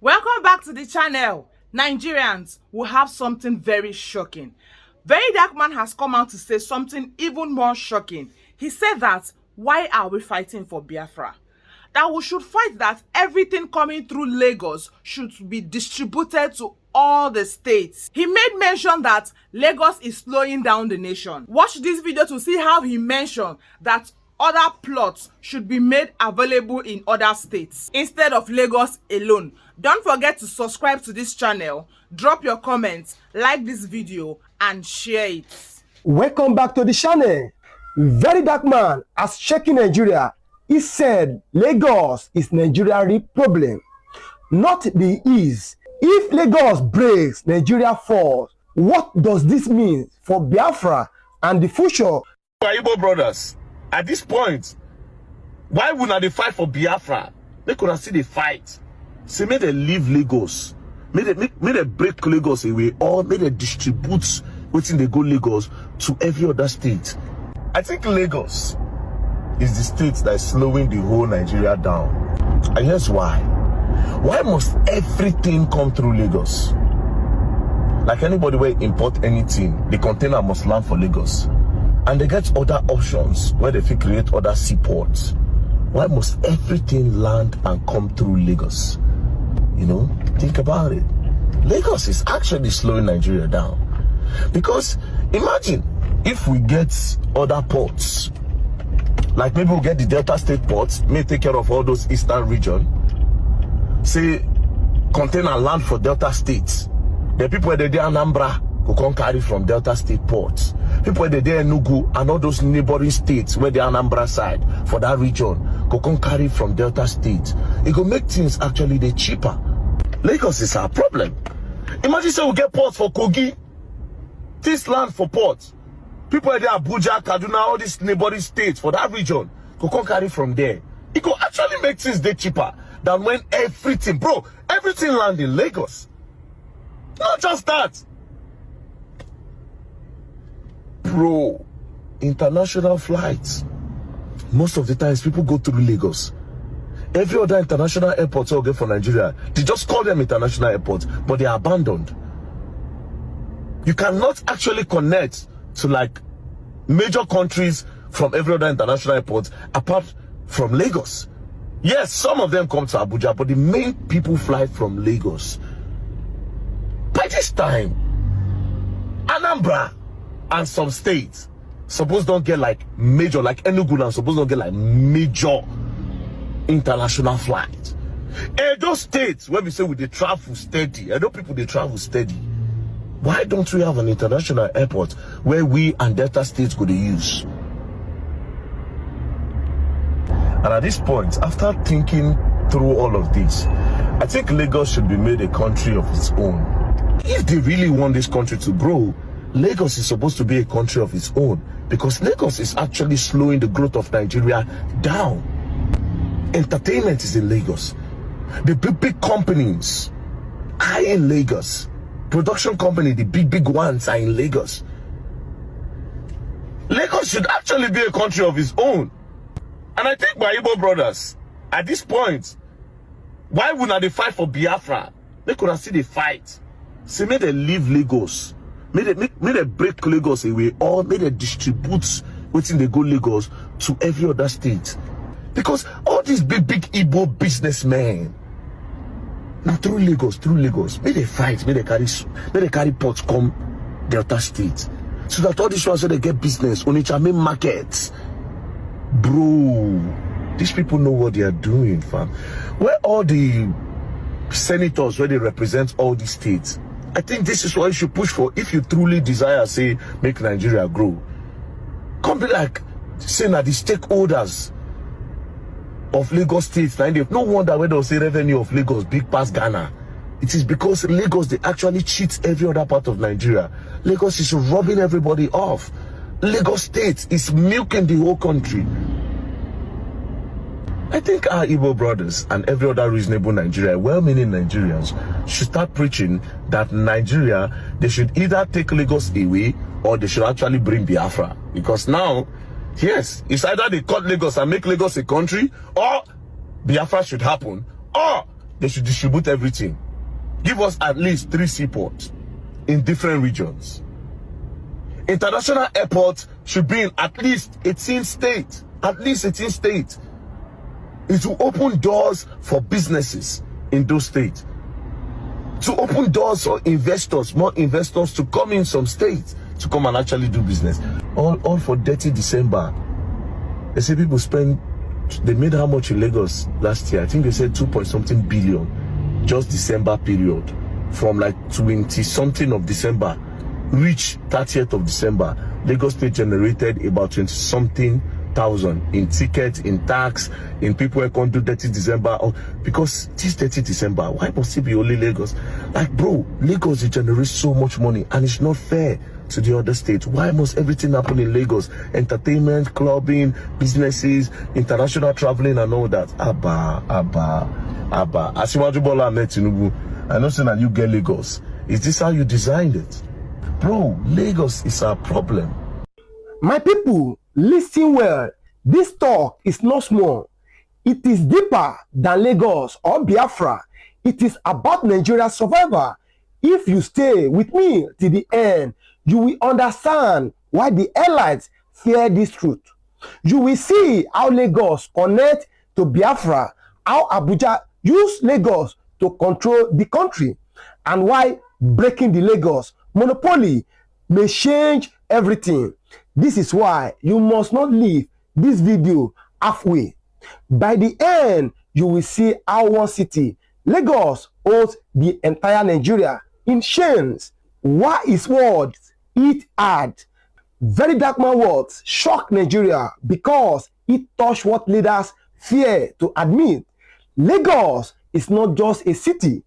Welcome back to the channel. Nigerians will have something very shocking. Very Dark Man has come out to say something even more shocking. He said that, why are we fighting for Biafra? That we should fight that everything coming through Lagos should be distributed to all the states. He made mention that Lagos is slowing down the nation. Watch this video to see how he mentioned that other plots should be made available in other states instead of Lagos alone. Don't forget to subscribe to this channel, drop your comments, like this video, and share it. Welcome back to the channel. Very Dark Man has shaken Nigeria. He said Lagos is Nigeria's real problem, not the east. If Lagos breaks, Nigeria falls. What does this mean for Biafra and the future? Igbo brothers, at this point, why would not they fight for Biafra? They could see the fight. Say, may they leave Lagos. May they break Lagos away, or may they distribute within they go Lagos to every other state. I think Lagos is the state that is slowing the whole Nigeria down. And here's why. Why must everything come through Lagos? Like anybody will import anything, the container must land for Lagos. And they get other options where they can create other seaports. Why must everything land and come through Lagos? You know, think about it. Lagos is actually slowing Nigeria down. Because imagine if we get other ports, like maybe we'll get the Delta State ports, may take care of all those eastern region. Say, container land for Delta States. The people that they Anambra who can carry from Delta State ports. People that they Enugu and all those neighboring states where the Anambra side for that region who can carry from Delta State. It will make things actually the cheaper. Lagos is our problem. Imagine say we get ports for Kogi, this land for ports. People at Abuja, Kaduna, all these neighboring states for that region who can carry from there. It could actually make things the cheaper than when everything land in Lagos. Not just that. Bro, international flights. Most of the times people go through Lagos. Every other international airport all get for Nigeria, they just call them international airports, but they are abandoned. You cannot actually connect to like major countries from every other international airport apart from Lagos. Yes, some of them come to Abuja, but the main people fly from Lagos. By this time, Anambra and some states suppose don't get like major, like Enugu and suppose don't get like major international flights. Those states where we say we they travel steady, I know people they travel steady. Why don't we have an international airport where we and Delta states go to use? And at this point, after thinking through all of this, I think Lagos should be made a country of its own. If they really want this country to grow, Lagos is supposed to be a country of its own, because Lagos is actually slowing the growth of Nigeria down. Entertainment is in Lagos. The big companies are in Lagos. Production company, the big ones are in Lagos. Lagos should actually be a country of its own. And I think my Igbo brothers, at this point, why would not they fight for Biafra? They could see the fight. Say, may they leave Lagos. May they break Lagos away, or may they distribute within they go Lagos to every other state. Because all these big Igbo businessmen, now through Lagos, may they fight, may they carry ports come Delta State. So that all these ones, so they get business on each main markets. Bro, these people know what they are doing, fam. Where all the senators, where they represent all these states, I think this is what you should push for if you truly desire, say, make Nigeria grow. Come be like, saying that the stakeholders of Lagos State, no wonder when they'll say revenue of Lagos big past Ghana. It is because Lagos, they actually cheat every other part of Nigeria. Lagos is robbing everybody off. Lagos State is milking the whole country. I think our Igbo brothers and every other reasonable Nigeria, well-meaning Nigerians, should start preaching that Nigeria, they should either take Lagos away or they should actually bring Biafra. Because now, yes, it's either they cut Lagos and make Lagos a country, or Biafra should happen, or they should distribute everything. Give us at least 3 seaports in different regions. International airports should be in at least 18 states. At least 18 states. It will open doors for businesses in those states. To open doors for investors, more investors to come in some states to come and actually do business. All for dirty December. They say people they made how much in Lagos last year? I think they said 2.something billion, just December period. From like 20 something of December, reach 30th of December, Lagos State generated about 20 something thousand in tickets, in tax, in people who can't do dirty December. Because this dirty December, why must it be only Lagos? Like, bro, Lagos, it generates so much money and it's not fair to the other states. Why must everything happen in Lagos? Entertainment, clubbing, businesses, international traveling and all that. Abba. Asiwaju Bola Ahmed Tinubu, I know saying that you get Lagos. Is this how you designed it? Bro, Lagos is our problem. My people, listen well. This talk is not small. It is deeper than Lagos or Biafra. It is about Nigeria's survival. If you stay with me till the end, you will understand why the elites fear this truth. You will see how Lagos connect to Biafra, how Abuja use Lagos to control the country, and why breaking the Lagos monopoly may change everything. This is why you must not leave this video halfway. By the end, you will see how one city, Lagos, holds the entire Nigeria in chains. Why his words hit hard? Very dark man words shock Nigeria because it touched what leaders fear to admit. Lagos is not just a city.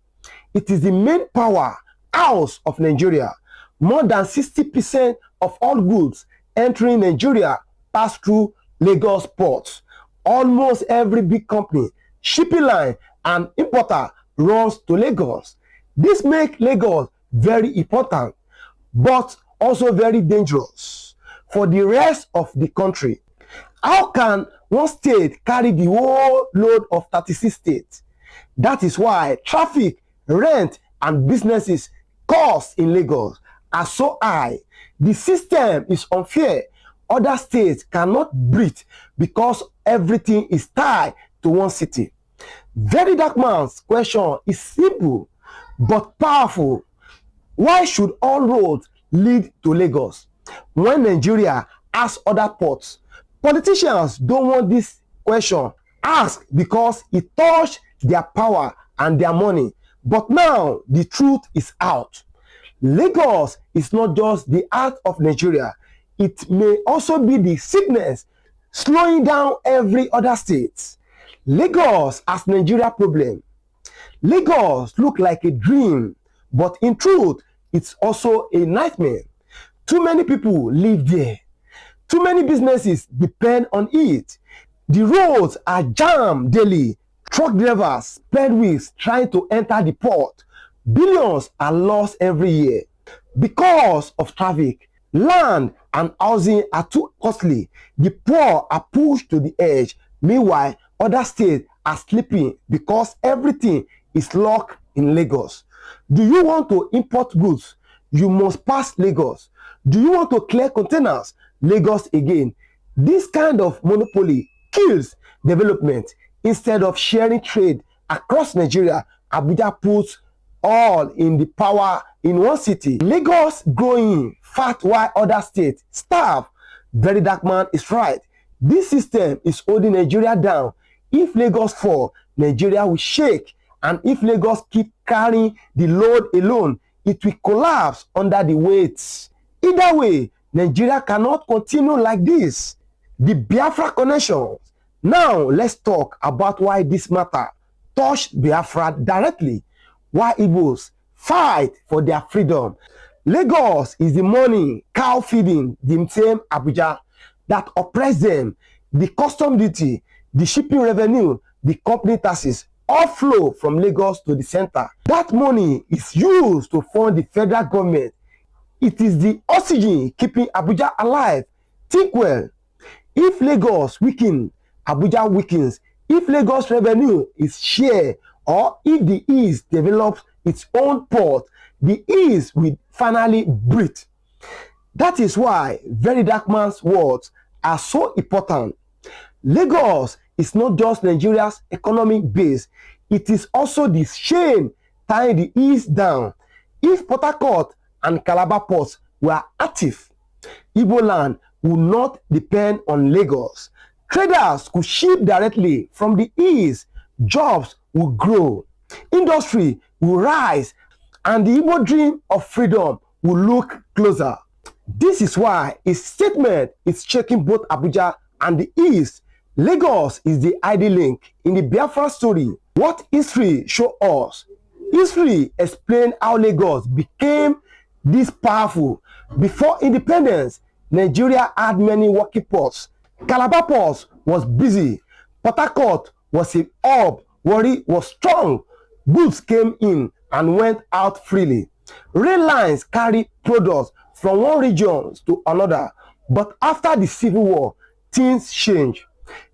It is the main power house of Nigeria. More than 60% of all goods entering Nigeria pass through Lagos ports. Almost every big company, shipping line, and importer runs to Lagos. This makes Lagos very important, but also very dangerous for the rest of the country. How can one state carry the whole load of 36 states? That is why traffic, rent, and businesses costs in Lagos are so high. The system is unfair. Other states cannot breathe because everything is tied to one city. Very dark man's question is simple but powerful. Why should all roads lead to Lagos when Nigeria has other ports? Politicians don't want this question asked because it touched their power and their money. But now the truth is out. Lagos is not just the heart of Nigeria. It may also be the sickness slowing down every other state. Lagos has Nigeria problem. Lagos look like a dream, but in truth, it's also a nightmare. Too many people live there. Too many businesses depend on it. The roads are jammed daily. Truck drivers spend weeks trying to enter the port. Billions are lost every year. Because of traffic, land and housing are too costly. The poor are pushed to the edge. Meanwhile, other states are sleeping because everything is locked in Lagos. Do you want to import goods? You must pass Lagos. Do you want to clear containers? Lagos again. This kind of monopoly kills development. Instead of sharing trade across Nigeria, Abuja puts all in the power in one city. Lagos growing fat while other states starve. Very dark man is right. This system is holding Nigeria down. If Lagos fall, Nigeria will shake. And if Lagos keep carrying the load alone, it will collapse under the weight. Either way, Nigeria cannot continue like this. The Biafra connection. Now, let's talk about why this matter touched Biafra directly. Why Igbos fight for their freedom. Lagos is the money cow feeding the same Abuja that oppress them. The custom duty, the shipping revenue, the company taxes all flow from Lagos to the center. That money is used to fund the federal government. It is the oxygen keeping Abuja alive. Think well. If Lagos weakens, Abuja weakens. If Lagos revenue is shared, or if the East develops its own port, the East will finally breathe. That is why Very Dark Man's words are so important. Lagos is not just Nigeria's economic base, it is also the chain tying the East down. If Port Harcourt and Calabar ports were active, Igbo land would not depend on Lagos. Traders could ship directly from the East, jobs would grow, industry will rise, and the Igbo dream of freedom will look closer. This is why his statement is shaking both Abuja and the East. Lagos is the ID link in the Biafra story. What history shows us? History explains how Lagos became this powerful. Before independence, Nigeria had many working ports. Calabar Port was busy. Port Harcourt was a hub. Warri was strong. Goods came in and went out freely. Rail lines carried products from one region to another. But after the Civil War, things changed.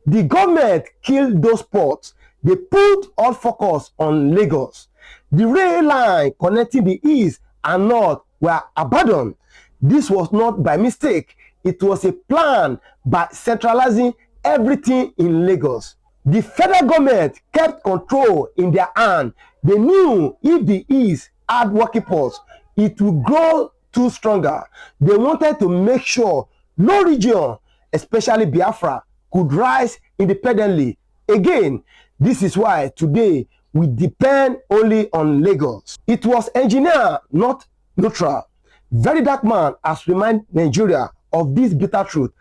The government killed those ports. They put all focus on Lagos. The rail line connecting the East and North were abandoned. This was not by mistake. It was a plan by centralizing everything in Lagos. The federal government kept control in their hand. They knew if the East had working ports, it would grow too stronger. They wanted to make sure no region, especially Biafra, could rise independently. Again, this is why today we depend only on Lagos. It was engineered, not neutral. Very Dark Man has reminded Nigeria of this bitter truth.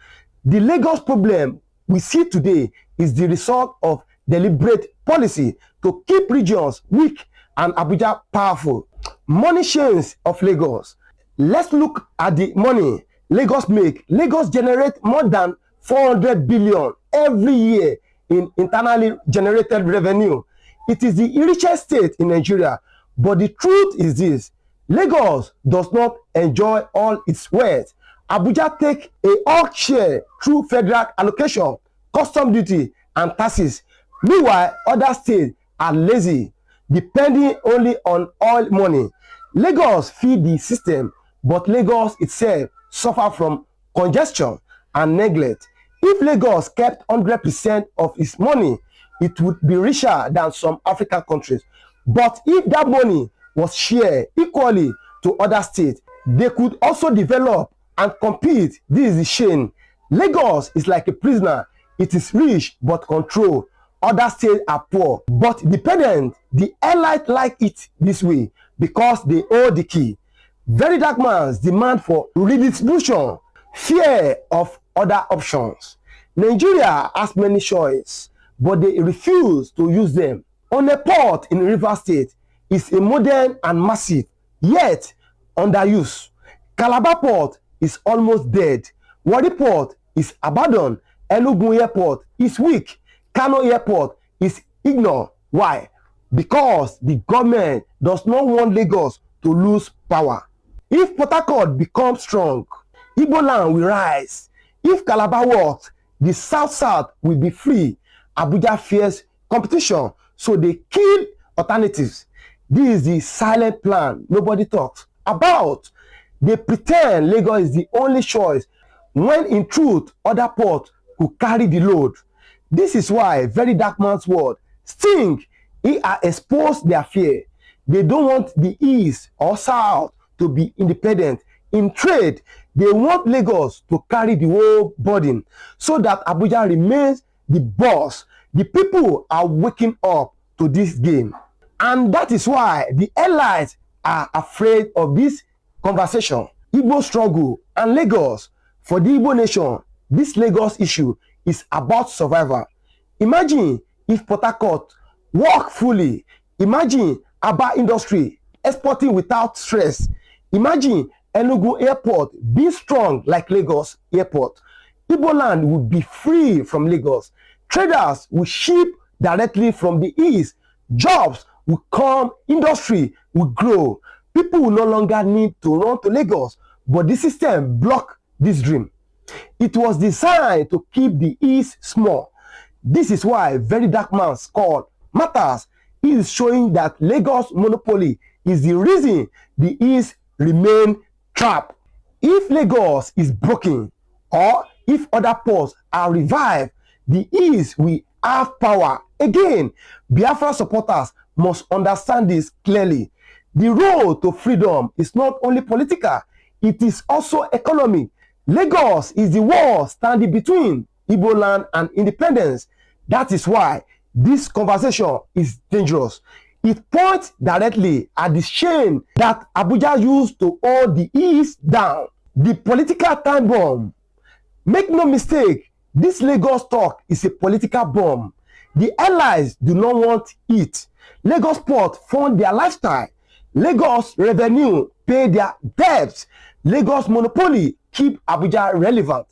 The Lagos problem we see today is the result of deliberate policy to keep regions weak and Abuja powerful. Money chains of Lagos. Let's look at the money Lagos make. Lagos generate more than 400 billion every year in internally generated revenue. It is the richest state in Nigeria, but the truth is this: Lagos does not enjoy all its wealth. Abuja take a hawk share through federal allocation, custom duty, and taxes. Meanwhile, other states are lazy, depending only on oil money. Lagos feed the system, but Lagos itself suffer from congestion and neglect. If Lagos kept 100% of its money, it would be richer than some African countries. But if that money was shared equally to other states, they could also develop and compete. This is the shame. Lagos is like a prisoner. It is rich but controlled. Other states are poor but dependent. The elite like it this way because they hold the key. Very Dark Man's demand for redistribution, fear of other options. Nigeria has many choices, but they refuse to use them. On a port in Rivers State is a modern and massive, yet underused. Calabar Port is almost dead. Warri Port is abandoned. Enugu Airport is weak. Kano Airport is ignored. Why? Because the government does not want Lagos to lose power. If Port Harcourt becomes strong, Igbo land will rise. If Calabar works, the South-South will be free. Abuja fears competition, so they kill alternatives. This is the silent plan nobody talks about. They pretend Lagos is the only choice, when in truth, other ports could carry the load. This is why Very Dark Man's word sting. He has exposed their fear. They don't want the East or South to be independent. In trade, they want Lagos to carry the whole burden so that Abuja remains the boss. The people are waking up to this game. And that is why the allies are afraid of this conversation. Igbo struggle and Lagos. For the Igbo nation, this Lagos issue is about survival. Imagine if Port Harcourt work fully. Imagine Aba industry exporting without stress. Imagine Enugu Airport being strong like Lagos Airport. Igbo land would be free from Lagos. Traders will ship directly from the East. Jobs will come, industry will grow. People will no longer need to run to Lagos, but the system blocked this dream. It was designed to keep the East small. This is why Very Dark Man's call matters. is showing that Lagos monopoly is the reason the East remain trapped. If Lagos is broken or if other ports are revived, the East will have power again. Biafra supporters must understand this clearly. The road to freedom is not only political, it is also economic. Lagos is the wall standing between Igbo land and independence. That is why this conversation is dangerous. It points directly at the shame that Abuja used to hold the East down. The political time bomb. Make no mistake, this Lagos talk is a political bomb. The allies do not want it. Lagos port fund their lifestyle. Lagos revenue pay their debts. Lagos monopoly keep Abuja relevant.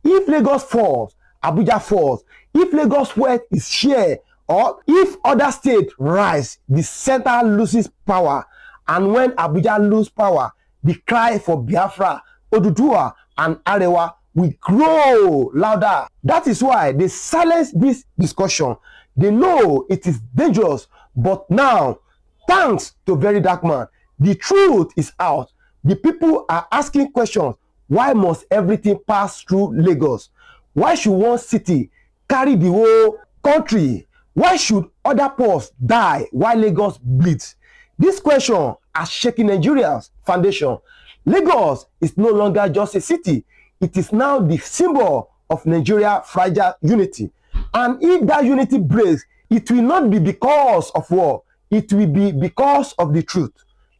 If Lagos falls, Abuja falls. If Lagos wealth is shared, or if other states rise, the center loses power. And when Abuja lose power, the cry for Biafra, Oduduwa, and Arewa will grow louder. That is why they silence this discussion. They know it is dangerous, but now, thanks to Very Dark Man, the truth is out. The people are asking questions. Why must everything pass through Lagos? Why should one city carry the whole country? Why should other ports die while Lagos bleeds? This question has shaken Nigeria's foundation. Lagos is no longer just a city. It is now the symbol of Nigeria's fragile unity. And if that unity breaks, it will not be because of war. It will be because of the truth.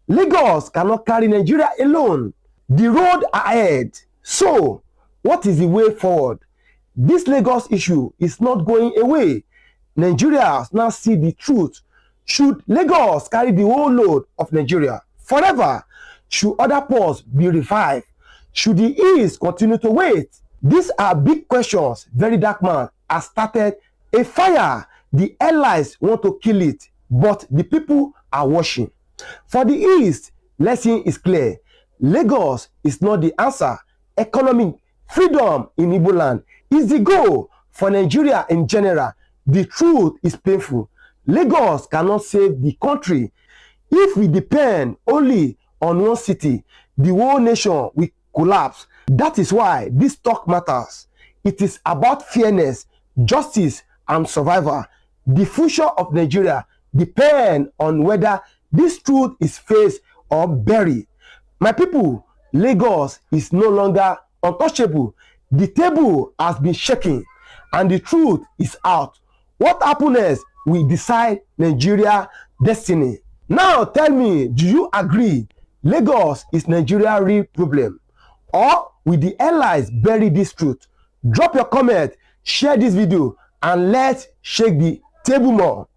Lagos cannot carry Nigeria alone. The road ahead. So, what is the way forward? This Lagos issue is not going away. Nigerians now see the truth. Should Lagos carry the whole load of Nigeria forever? Should other ports be revived? Should the East continue to wait? These are big questions. Very Dark Man has started a fire. The allies want to kill it, but the people are watching. For the East, lesson is clear. Lagos is not the answer. Economic freedom in Igbo land is the goal. For Nigeria in general, the truth is painful. Lagos cannot save the country. If we depend only on one city, the whole nation will collapse. That is why this talk matters. It is about fairness, justice, and survival. The future of Nigeria depends on whether this truth is faced or buried. My people, Lagos is no longer untouchable. The table has been shaken and the truth is out. What happiness will decide Nigeria destiny? Now tell me, do you agree Lagos is Nigeria's real problem? Or will the allies bury this truth? Drop your comment, share this video, and let's shake the table more.